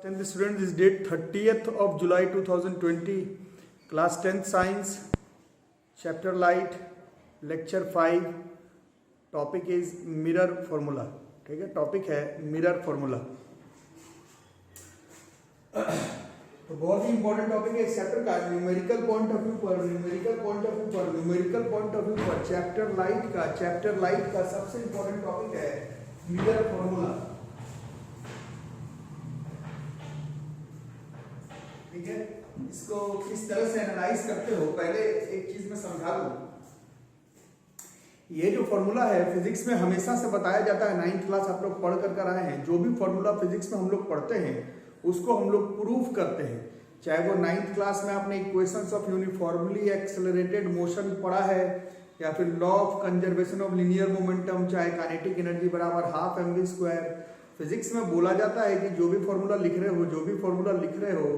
10th student, this date 30th of July 2020, class 10th science, chapter light, lecture 5, topic is mirror formula. ठीक है, topic है mirror formula. तो बहुत ही important topic है इस chapter का. न्यूमेरिकल पॉइंट ऑफ व्यू पर चैप्टर लाइट का सबसे इंपॉर्टेंट टॉपिक है मिरर फॉर्मूला. ठीक है, इसको किस तरह से एनालाइज करते हो, पहले एक चीज में समझा दूं. ये जो फॉर्मूला है फिजिक्स में हमेशा से बताया जाता है. 9th क्लास आप लोग पढ़ कर आए हैं. जो भी फॉर्मूला फिजिक्स में हम लोग पढ़ते हैं उसको हम लोग प्रूफ करते हैं. चाहे वो 9th क्लास में आपने equations of uniformly accelerated motion पढ़ा है, या फिर law of conservation of linear momentum, चाहे काइनेटिक एनर्जी बराबर हाफ mv². फिजिक्स में बोला जाता है कि जो भी फॉर्मूला लिख रहे हो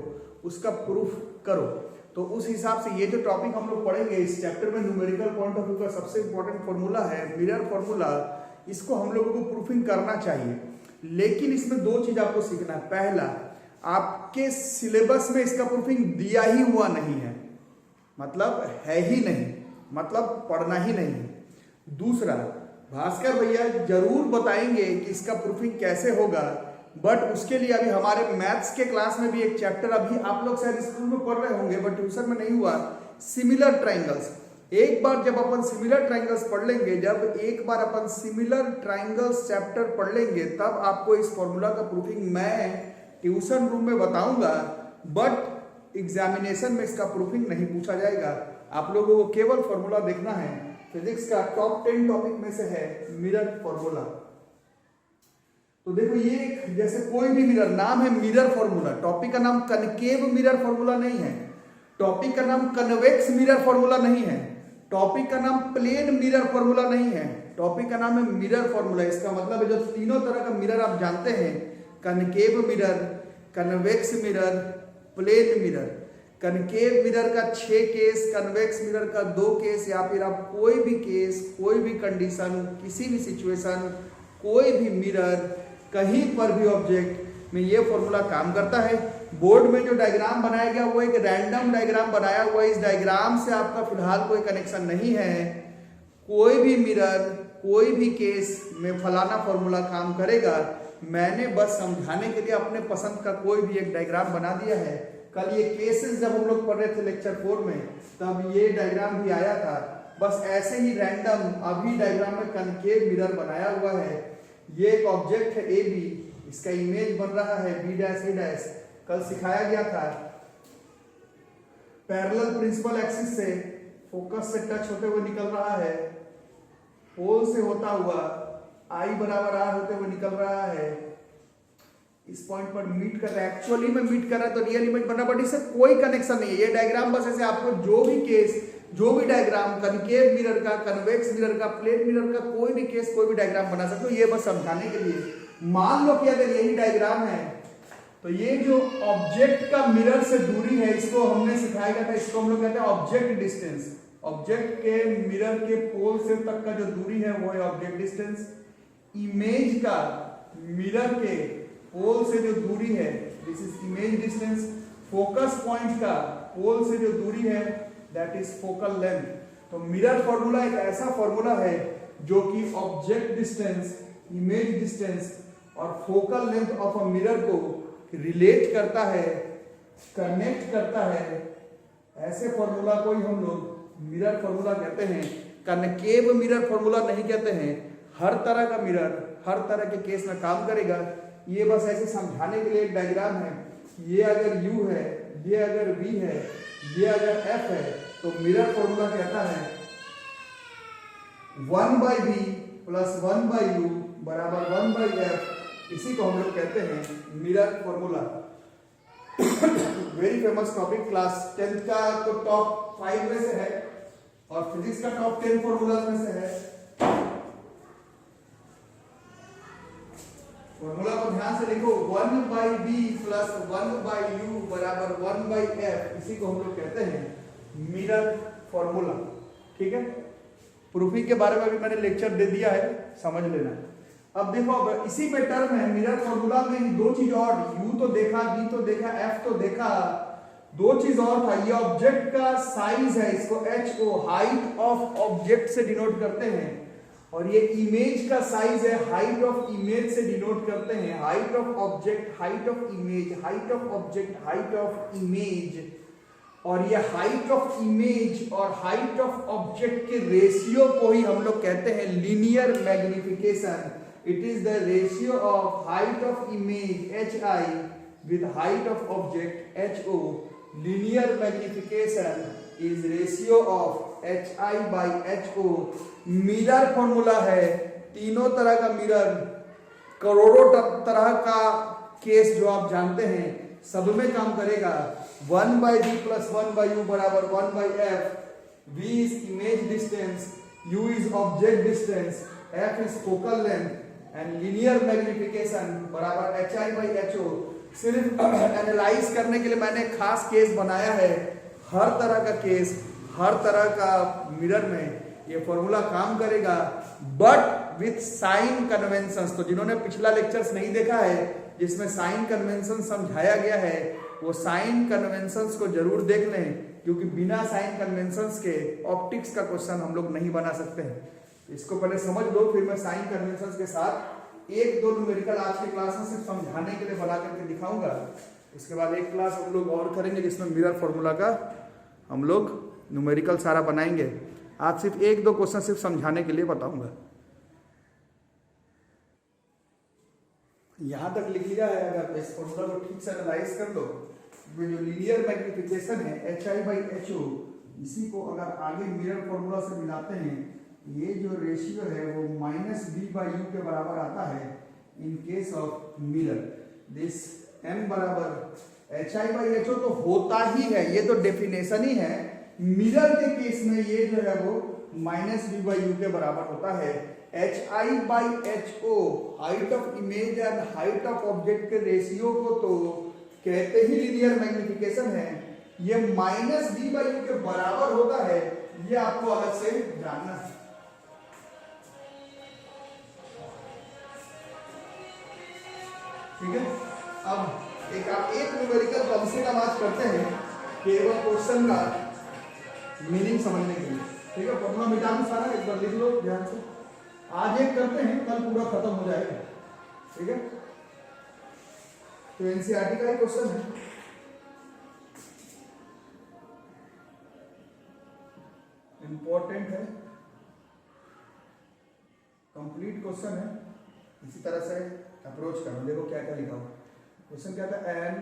उसका प्रूफ करो. तो उस हिसाब से ये जो टॉपिक हम लोग पढ़ेंगे इस चैप्टर में, न्यूमेरिकल पॉइंट ऑफ व्यू का सबसे इंपॉर्टेंट फॉर्मूला है मिरर फॉर्मूला. इसको हम लोगों को प्रूफिंग करना चाहिए, लेकिन इसमें दो चीज आपको सीखना है. पहला, आपके सिलेबस में इसका प्रूफिंग दिया ही हुआ नहीं है, मतलब है ही नहीं, मतलब पढ़ना ही नहीं है. दूसरा, भास्कर भैया जरूर बताएंगे कि इसका प्रूफिंग कैसे होगा, बट उसके लिए अभी हमारे मैथ्स के क्लास में भी एक चैप्टर, अभी आप लोग शायद स्कूल में पढ़ रहे होंगे बट ट्यूशन में नहीं हुआ, सिमिलर ट्राइंगल्स. एक बार जब अपन सिमिलर ट्राइंगल्स पढ़ लेंगे, तब आपको इस फॉर्मूला का प्रूफिंग मैं ट्यूशन रूम में बताऊंगा, बट एग्जामिनेशन में इसका प्रूफिंग नहीं पूछा जाएगा. आप लोगों को केवल फॉर्मूला देखना है. फिजिक्स का टॉप 10 टॉपिक में से है मिरर फॉर्मूला. तो देखो, ये जैसे कोई भी मिरर, नाम है मिरर फॉर्मूला. टॉपिक का नाम कनकेव मिरर फॉर्मूला नहीं है, टॉपिक का नाम कन्वेक्स मिरर फॉर्मूला नहीं है, टॉपिक का नाम प्लेन मिरर फॉर्मूला नहीं है, टॉपिक का नाम है मिरर फॉर्मूला. इसका मतलब है जो तीनों तरह का मिरर आप जानते हैं, concave mirror, convex mirror, plane mirror. Concave mirror का 6 केस, कन्वेक्स मिरर का 2 केस, या फिर आप कोई भी केस, कोई भी कंडीशन, किसी भी सिचुएशन, कोई भी मिरर, कहीं पर भी ऑब्जेक्ट में ये फॉर्मूला काम करता है. बोर्ड में जो डायग्राम बनाया गया वो एक रैंडम डायग्राम बनाया हुआ है. इस डायग्राम से आपका फिलहाल कोई कनेक्शन नहीं है. कोई भी मिरर, कोई भी केस में फलाना फॉर्मूला काम करेगा. मैंने बस समझाने के लिए अपने पसंद का कोई भी एक डायग्राम बना दिया है. कल ये केसेस जब हम लोग पढ़ रहे थे लेक्चर 4 में, तब ये डायग्राम भी आया था. बस ऐसे ही रैंडम अभी डायग्राम में कनकेव मिरर बनाया हुआ है. ये एक ऑब्जेक्ट है ए बी, इसका इमेज बन रहा है बी डैश ए डैश. कल सिखाया गया था पैरेलल प्रिंसिपल एक्सिस से फोकस से टच होते हुए निकल रहा है, पोल से होता हुआ आई बराबर आर होते हुए निकल रहा है, इस पॉइंट पर मीट कर रहा है. एक्चुअली में मीट कर रहा है तो रियल इमेज बना, बट इससे कोई कनेक्शन नहीं है. ये डायग्राम बस ऐसे आपको जो भी केस, जो भी डायग्राम, कनकेव मिरर का, कन्वेक्स मिरर का, प्लेन मिरर का, कोई भी केस, कोई भी डायग्राम बना सकते हो. ये बस समझाने के लिए. मान लो कि अगर यही डायग्राम है तो ये जो ऑब्जेक्ट का मिरर से दूरी है, इसको हमने सिखाया गया था, इसको हम लोग कहते हैं ऑब्जेक्ट डिस्टेंस. ऑब्जेक्ट के मिरर के पोल से तक का जो दूरी है वो है ऑब्जेक्ट डिस्टेंस. इमेज का मिरर के पोल से जो दूरी है, this is image distance. Focus point का पोल से जो दूरी है, दैट इज फोकल लेंथ. तो मिरर फॉर्मूला एक ऐसा फॉर्मूला है जो कि ऑब्जेक्ट डिस्टेंस, इमेज डिस्टेंस और focal length of a mirror को रिलेट करता है, कनेक्ट करता है. ऐसे फॉर्मूला को ही हम लोग मिरर फॉर्मूला कहते हैं. कनकेव मिरर फॉर्मूला नहीं कहते हैं. हर तरह का मिरर हर तरह के केस में काम करेगा. ये बस ऐसे समझाने के लिए एक डायग्राम है. ये अगर U है, ये अगर V है, ये अगर F है, तो मिरर फॉर्मूला कहता है 1/V + 1/U बराबर 1/F. इसी को हम लोग कहते हैं mirror formula. Very famous topic, class 10th का तो टॉप 5 में से है और फिजिक्स का टॉप 10 फॉर्मूला में से है. फॉर्मूला को ध्यान से लिखो, 1/V + 1/U बराबर 1/F. इसी को हम लोग कहते हैं मिरर फॉर्मूला. ठीक है, प्रूफिंग के बारे में भी मैंने लेक्चर दे दिया है, समझ लेना. अब देखो, अब इसी में टर्म है मिरर फॉर्मूला में दो चीज और, U तो देखा, V तो देखा, F तो देखा, दो चीज और था। ये ऑब्जेक्ट का साइज है, इसको HO हाइट ऑफ ऑब्जेक्ट से डिनोट करते हैं, और ये इमेज का साइज है, हाइट ऑफ इमेज से डिनोट करते हैं। Height of object, height of image, height of object, height of image. और ये हाइट ऑफ इमेज और हाइट ऑफ ऑब्जेक्ट के रेशियो को ही हम लोग कहते हैं linear magnification. It is the ratio of height of image HI with height of object HO. Linear magnification is ratio of HI by HO. Mirror formula है, तीनों तरह का मिरर, करोड़ों तरह का केस जो आप जानते हैं सब में काम करेगा। 1/V plus 1/U बराबर 1/F। V is image distance, U is object distance, F is focal length, and linear magnification बराबर HI by HO। सिर्फ एनालाइज करने के लिए मैंने खास केस बनाया है। हर तरह का केस, हर तरह का मिरर में ये फॉर्मूला काम करेगा, बट विथ साइन कन्वेंशंस। तो जिन्होंने पिछला लेक्चर्स नहीं देखा है जिसमें साइन कन्वेंशन समझाया गया है, वो साइन कन्वेंशंस को जरूर देख लें, क्योंकि बिना साइन कन्वेंशंस के ऑप्टिक्स का क्वेश्चन हम लोग नहीं बना सकते हैं। इसको पहले समझ लो, फिर मैं साइन कन्वेंशंस के साथ एक दो न्यूमेरिकल आज की क्लास में सिर्फ समझाने के लिए बना करके दिखाऊंगा। इसके बाद एक क्लास हम लोग और करेंगे जिसमें मिरर फॉर्मूला का हम लोग न्यूमेरिकल सारा बनाएंगे। आज सिर्फ एक दो क्वेश्चन सिर्फ समझाने के लिए बताऊंगा। यहां तक लिख लिया है, अगर इस फॉर्मूला को ठीक से एनालाइज कर लो, जो लीनियर मैग्निफिकेशन है HI by HO, इसी को अगर आगे मिरर फॉर्मूला से मिलाते हैं, ये जो रेशियो है वो -V/U के बराबर आता है in case of mirror. This M बराबर HI by HO तो होता ही है, ये तो डेफिनेशन ही है। मिरर के केस में ये जो है वो -V/U के बराबर होता है। HI by HO height of image and height of object के रेशियो को तो कहते ही लीनियर मैग्निफिकेशन है। ये -V/U के बराबर होता है, ये आपको अलग से जानना है। ठीक है, अब आप एक न्यूमेरिकल कम से कम आज करते हैं केवल क्वेश्चन का मीनिंग समझने के लिए। ठीक है, फॉर्मूला मिटा दो सारा, एक बार लिख लो ध्यान से। आज एक करते हैं, कल पूरा खत्म हो जाएगा। ठीक है, तो एनसीईआरटी का ही क्वेश्चन है। इंपॉर्टेंट है, कंप्लीट क्वेश्चन है। इसी तरह से अप्रोच करो। देखो क्या क्या लिखा हुआ क्वेश्चन, क्या था, an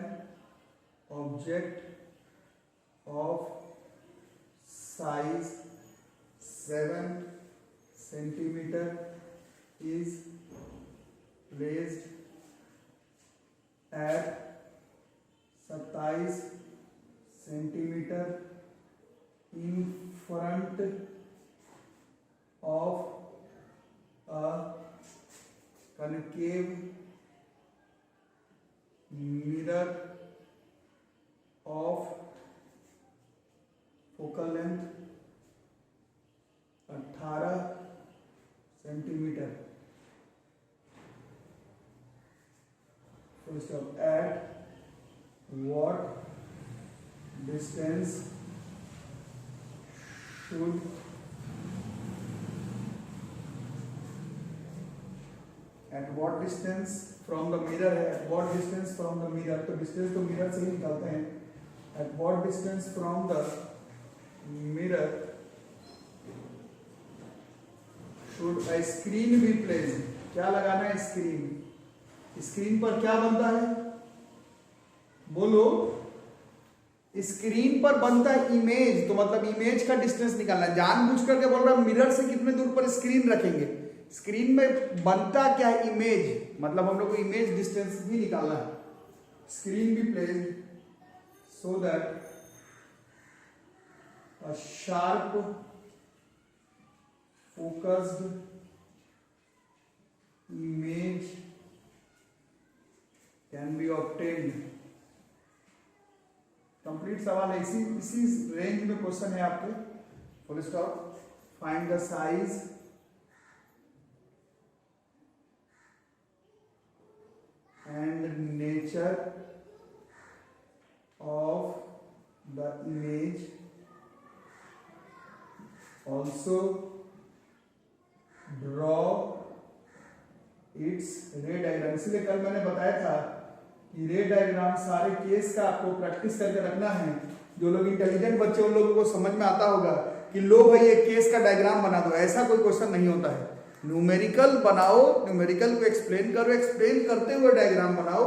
object of size 7 centimetre is placed at 27 centimetre in front of a concave mirror of focal length 18 centimetre. First of at what distance should at what distance from the mirror है, at what distance from the mirror, तो distance तो mirror से ही निकालते हैं। at what distance from the mirror should a screen be placed, क्या लगाना है, screen. Screen पर क्या बनता है, बोलो, स्क्रीन पर बनता है इमेज, तो मतलब इमेज का डिस्टेंस निकालना है। जानबूझ करके बोल रहा है मिरर से कितने दूर पर स्क्रीन रखेंगे, स्क्रीन में बनता क्या है, इमेज, मतलब हम लोग को इमेज डिस्टेंस भी निकालना है। Screen be placed so that a sharp focused image can be obtained. Complete सवाल है, इसी रेंज में क्वेश्चन है आपके। Full stop. Find the size and nature of the image also draw its ray diagram। इसलिए कल मैंने बताया था कि रे डायग्राम सारे केस का आपको प्रैक्टिस करके रखना है। जो लोग इंटेलिजेंट बच्चे उन लोगों को समझ में आता होगा कि लो भाई एक केस का डायग्राम बना दो, ऐसा कोई क्वेश्चन नहीं होता है। न्यूमेरिकल बनाओ, न्यूमेरिकल को एक्सप्लेन करो, एक्सप्लेन करते हुए डायग्राम बनाओ,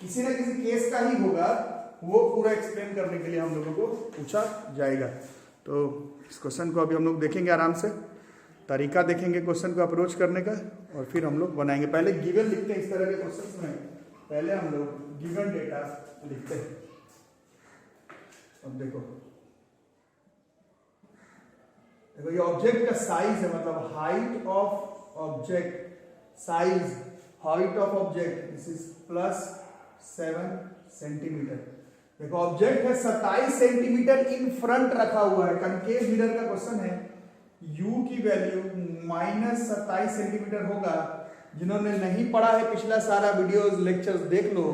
किसी ना किसी केस का ही होगा, वो पूरा एक्सप्लेन करने के लिए हम लोगों को पूछा जाएगा। तो इस क्वेश्चन को अभी हम लोग देखेंगे आराम से, तरीका देखेंगे क्वेश्चन को अप्रोच करने का, और फिर हम लोग बनाएंगे। पहले गिवन लिखते हैं, इस तरह के क्वेश्चन में पहले हम लोग गिवन डेटा लिखते हैं। अब देखो ये ऑब्जेक्ट का साइज है, मतलब height of object, size height of object this is +7 centimetre. देखो ऑब्जेक्ट है 27 सेंटीमीटर इन फ्रंट रखा हुआ है, कनकेव मिरर का क्वेश्चन है। u की वैल्यू -27 सेंटीमीटर होगा। जिन्होंने नहीं पढ़ा है पिछला सारा वीडियोस लेक्चर्स देख लो।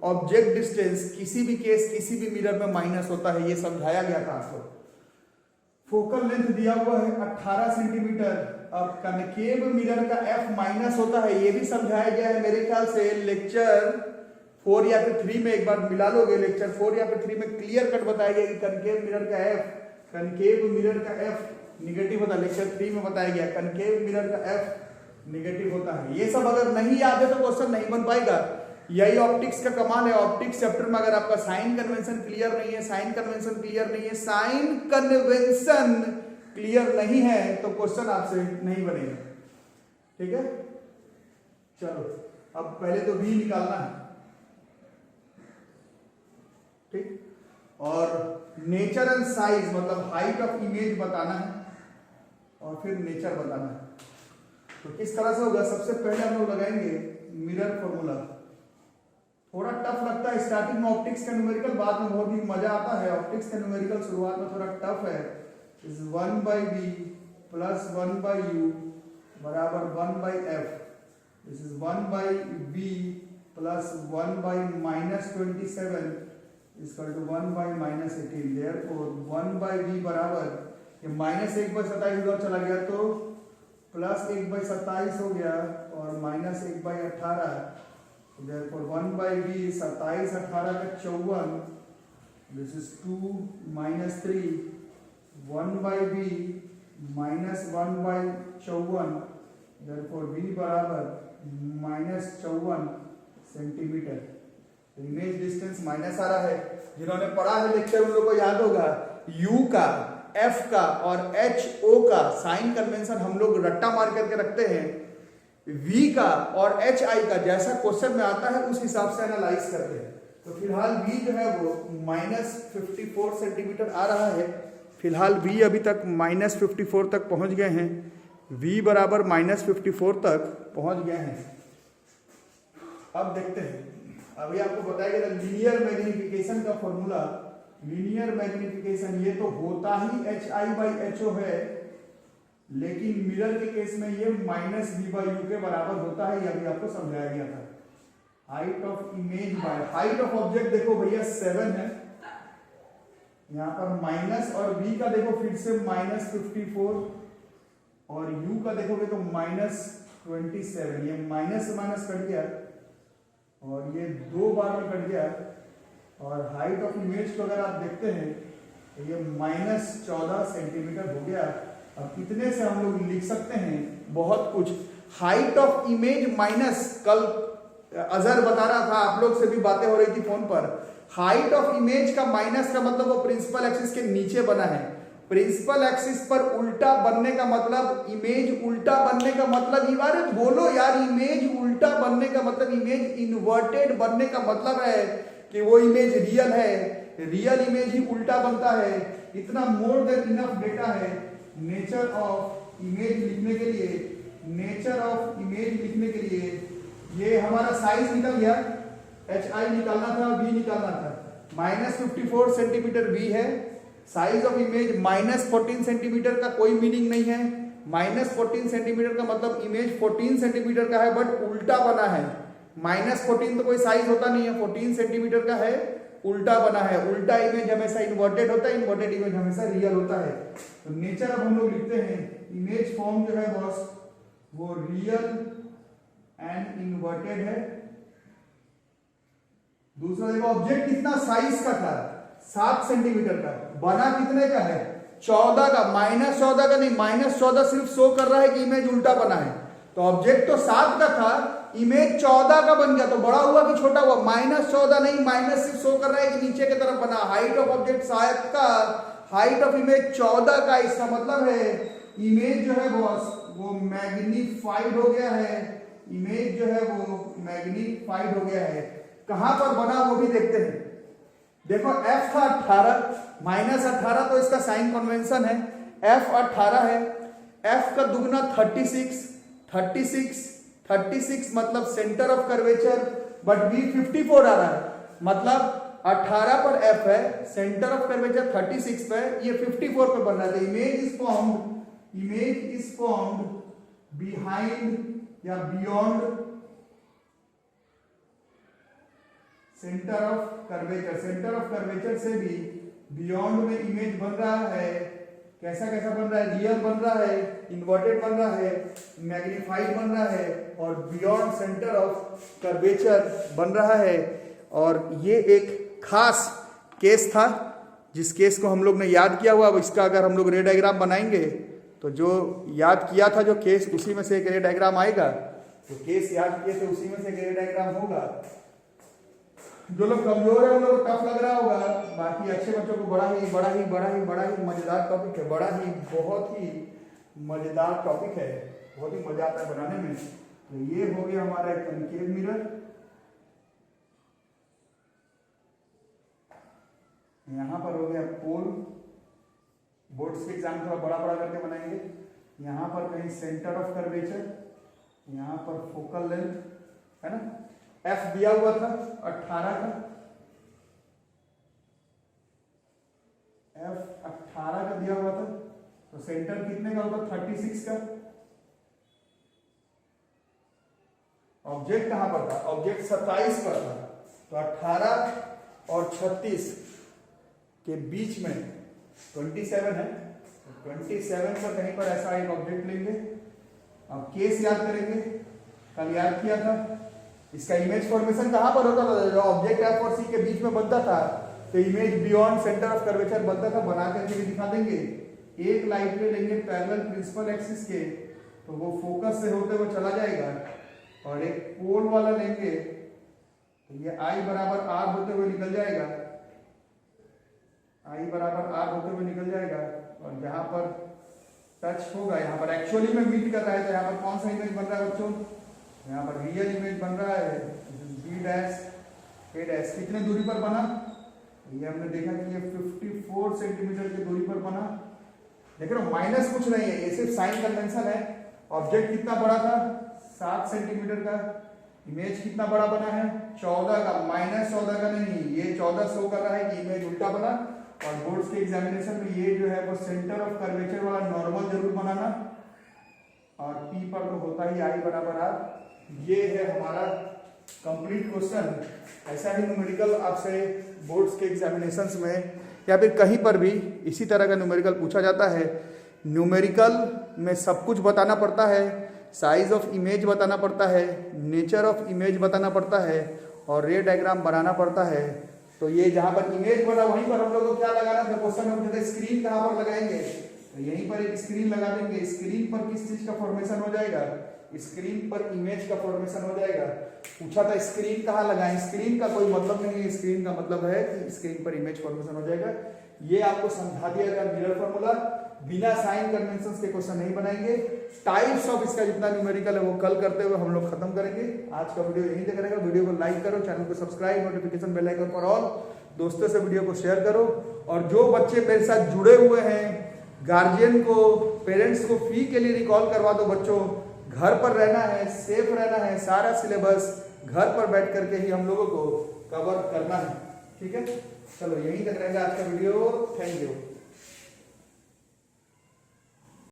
ऑब्जेक्ट डिस्टेंस किसी भी केस किसी भी मिरर में माइनस होता है, ये समझाया गया था आपको। फोकल लेंथ दिया हुआ है 18 सेंटीमीटर। अब कनकेव मिरर का f माइनस होता है, ये भी समझाया गया है मेरे ख्याल से लेक्चर 4 या फिर 3 में। एक बार मिला लोगे लेक्चर 4 या फिर 3 में क्लियर कट बताया गया कि कनकेव मिरर का f, कनकेव मिरर का f निगेटिव होता है। लेक्चर 3 में बताया गया कनकेव मिरर का f निगेटिव होता है। ये सब अगर नहीं याद है तो क्वेश्चन नहीं बन पाएगा। यही ऑप्टिक्स का कमाल है। ऑप्टिक्स चैप्टर में अगर आपका साइन कन्वेंशन क्लियर नहीं है, साइन कन्वेंशन क्लियर नहीं है, साइन कन्वेंशन क्लियर नहीं है तो क्वेश्चन आपसे नहीं बनेगा। ठीक है, चलो अब पहले तो v निकालना है, ठीक, और नेचर एंड साइज मतलब हाइट ऑफ इमेज बताना है और फिर नेचर बताना है। तो किस तरह से होगा, सबसे पहले हम लोग लगाएंगे मिरर फॉर्मूला। थोड़ा टफ लगता है स्टार्टिंग में ऑप्टिक्स का न्यूमेरिकल, बाद में बहुत ही मजा आता है। ऑप्टिक्स का न्यूमेरिकल शुरुआत में थोड़ा टफ है। इज 1/v + 1/u बराबर 1/f। This is 1/v + 1/-27 equal to 1/-18। Therefore 1/v बराबर ये -1/27 इधर चला गया तो +1/27 हो गया और -1/18। Therefore 1/v 27 18 का 54, this is 2 - 3, 1/v -1/54, therefore v बराबर -54 सेंटीमीटर। इमेज डिस्टेंस माइनस आ रहा है। जिन्होंने पढ़ा है लेक्चर उन लोगों को याद होगा u का, f का और ho का साइन कन्वेंशन हम लोग रट्टा मार करके रखते हैं। v का और hi का जैसा क्वेश्चन में आता है उस हिसाब से एनालाइज करते हैं। तो फिलहाल v जो है वो -54 सेंटीमीटर आ रहा है। फिलहाल v अभी तक -54 तक पहुंच गए हैं। v बराबर -54 तक पहुंच गए हैं। अब देखते हैं, अभी आपको बताया गया लीनियर मैग्निफिकेशन का फॉर्मूला। लीनियर मैग्निफिकेशन ये तो होता ही hi/ho है, लेकिन मिरर के केस में ये -v/u के बराबर होता है। ये अभी आपको समझाया गया था। Height of image by height of object देखो भैया 7 है, यहाँ पर माइनस, और v का देखो फिर से -54 और u का देखोगे तो -27। ये माइनस से माइनस कट गया और ये 2 बार में कट गया। और हाइट ऑफ इमेज को अगर आप देखते हैं तो ये -14 सेंटीमीटर हो गया। अब इतने से हम लोग लिख सकते हैं बहुत कुछ। हाइट ऑफ इमेज माइनस, कल अजहर बता रहा था, आप लोग से भी बातें हो रही थी फोन पर। हाइट ऑफ इमेज का माइनस का मतलब वो प्रिंसिपल एक्सिस के नीचे बना है। प्रिंसिपल एक्सिस पर उल्टा बनने का मतलब, इमेज उल्टा बनने का मतलब, अरे बोलो यार, इमेज उल्टा बनने का मतलब, इमेज इन्वर्टेड बनने का मतलब है कि वो इमेज रियल है। रियल इमेज ही उल्टा बनता है। इतना मोर देन इनफ डेटा है नेचर ऑफ इमेज लिखने के लिए। नेचर ऑफ इमेज लिखने के लिए ये हमारा साइज निकल गया, hi निकालना था, v निकालना था। -54 सेंटीमीटर v है। साइज ऑफ इमेज -14 सेंटीमीटर का कोई मीनिंग नहीं है। -14 सेंटीमीटर का मतलब इमेज 14 सेंटीमीटर का है बट उल्टा बना है। -14 तो कोई साइज होता नहीं है, 14 सेंटीमीटर का है, उल्टा बना है। उल्टा इमेज हमेशा इन्वर्टेड होता है, इन्वर्टेड इमेज हमेशा रियल होता है। तो नेचर अब हम लोग लिखते हैं इमेज फॉर्म जो है बॉस वो रियल एंड इन्वर्टेड है। दूसरा देखो ऑब्जेक्ट कितना साइज का था, 7 सेंटीमीटर का, बना कितने का है 14 का, -14 का नहीं, -14 सिर्फ शो कर रहा है कि इमेज उल्टा बना है। तो ऑब्जेक्ट तो 7 का था, इमेज 14 का बन गया, तो बड़ा हुआ कि छोटा हुआ, -14 नहीं, माइनस सिर्फ शो कर रहा है कि नीचे की तरफ बना। हाइट ऑफ ऑब्जेक्ट 7 का, हाइट ऑफ इमेज 14 का, इसका मतलब है इमेज जो है बॉस वो मैग्नीफाइड हो गया है, इमेज जो है वो मैग्नीफाइड हो गया है। कहां पर बना वो भी देखते हैं। देखो f था 18, -18 तो इसका साइन कन्वेंशन है, f 18 है, f का दुगना 36, 36 मतलब centre of curvature, but v 54 आ रहा है, मतलब 18 पर f है, सेंटर ऑफ कर्वेचर 36 पे, ये 54 पे बन रहा है। इमेज इज फॉर्म्ड बिहाइंड या beyond centre of curvature. Centre of curvature से भी बियॉन्ड में इमेज बन रहा है। कैसा कैसा बन रहा है, रियल बन रहा है, इन्वर्टेड बन रहा है, मैग्नीफाइड बन रहा है और बियॉन्ड सेंटर ऑफ कर्वेचर बन रहा है। और ये एक खास केस था जिस केस को हम लोग ने याद किया हुआ। अब इसका अगर हम लोग रे डायग्राम बनाएंगे तो जो याद किया था जो केस, उसी में से एक रे डायग्राम आएगा। जो केस याद किए थे उसी में से एक रे डायग्राम होगा। जो लोग कमजोर है उन लोगों को टफ लग रहा होगा, बाकी अच्छे बच्चों को बड़ा ही मजेदार टॉपिक है, बहुत ही मजेदार टॉपिक है, बहुत ही मजा आता है बनाने में। तो ये हो गया हमारा एक कनकेव मिरर। यहाँ पर हो गया पोल, बोर्ड्स के एग्जाम थोड़ा बड़ा करके बनाएंगे। यहाँ पर कहीं सेंटर ऑफ कर्वेचर, यहाँ पर फोकल लेंथ है ना, f दिया हुआ था 18 का, f 18 का दिया हुआ था, तो सेंटर कितने का होगा 36 का। ऑब्जेक्ट कहां पर था, ऑब्जेक्ट 27 पर था, तो 18 और 36 के बीच में 27 है, तो 27 पर कहीं पर ऐसा एक ऑब्जेक्ट लेंगे। अब केस याद करेंगे, कल याद किया था। इसका इमेज फॉर्मेशन कहां पर होता था, जो ऑब्जेक्ट f और c के बीच में बनता था, तो image beyond centre of curvature बनता था। बना करके भी दिखा देंगे। एक लाइट रे लेंगे पैरेलल प्रिंसिपल एक्सिस के, तो वो फोकस से होते हुए चला जाएगा, और एक पोल वाला लेंगे तो ये I बराबर R होते हुए निकल जाएगा, I बराबर R होते हुए निकल जाएगा। और जहां पर टच होगा, यहाँ पर एक्चुअली में मीट कर रहा है, तो यहाँ पर कौन सा इमेज बन रहा है बच्चों, यहाँ पर रियल इमेज बन रहा है, B डैश A डैश। कितने दूरी पर बना, ये हमने देखा कि ये 54 सेंटीमीटर की दूरी पर बना। देख रहे हो, माइनस कुछ नहीं है, ये सिर्फ साइन कन्वेंशन है। ऑब्जेक्ट कितना बड़ा था 7 सेंटीमीटर का, इमेज कितना बड़ा बना है 14 का, -14 का नहीं, ये 14 शो कर रहा है कि इमेज उल्टा बना। और बोर्ड्स के एग्जामिनेशन में ये जो है वो सेंटर ऑफ कर्वेचर वाला नॉर्मल जरूर बनाना, और P पर तो होता ही I बराबर R। ये है हमारा कंप्लीट क्वेश्चन। ऐसा ही न्यूमेरिकल आपसे बोर्ड्स के एग्जामिनेशंस में या फिर कहीं पर भी इसी तरह का न्यूमेरिकल पूछा जाता है। न्यूमेरिकल में सब कुछ बताना पड़ता है, साइज ऑफ इमेज बताना पड़ता है, नेचर ऑफ इमेज बताना पड़ता है, और रे डायग्राम बनाना पड़ता है। तो ये जहाँ पर इमेज बना वहीं पर हम लोग को क्या लगाना था, क्वेश्चन में पूछा था स्क्रीन कहाँ पर लगाएंगे, तो यहीं पर एक स्क्रीन लगा देंगे। स्क्रीन पर किस चीज का फॉर्मेशन हो जाएगा, स्क्रीन पर इमेज का फॉर्मेशन हो जाएगा। पूछा था स्क्रीन कहाँ लगाएं, स्क्रीन का कोई मतलब नहीं है, स्क्रीन का मतलब है कि स्क्रीन पर इमेज फॉर्मेशन हो जाएगा। ये आपको समझा दिया गया मिरर फॉर्मूला। बिना साइन कन्वेंशंस के क्वेश्चन नहीं बनाएंगे। टाइप्स ऑफ इसका जितना न्यूमेरिकल है वो कल करते हुए हम लोग खत्म करेंगे। आज का वीडियो यहीं तक रहेगा। वीडियो को लाइक करो, चैनल को सब्सक्राइब, नोटिफिकेशन बेल आइकन पर ऑल, दोस्तों से वीडियो को शेयर करो। और जो बच्चे मेरे साथ जुड़े हुए हैं, गार्जियन को, पेरेंट्स को फी के लिए रिकॉल करवा दो। बच्चों घर पर रहना है, सेफ रहना है, सारा सिलेबस घर पर बैठ करके ही हम लोगों को कवर करना है। ठीक है, चलो यहीं तक रहेगा आज का वीडियो। Thank you.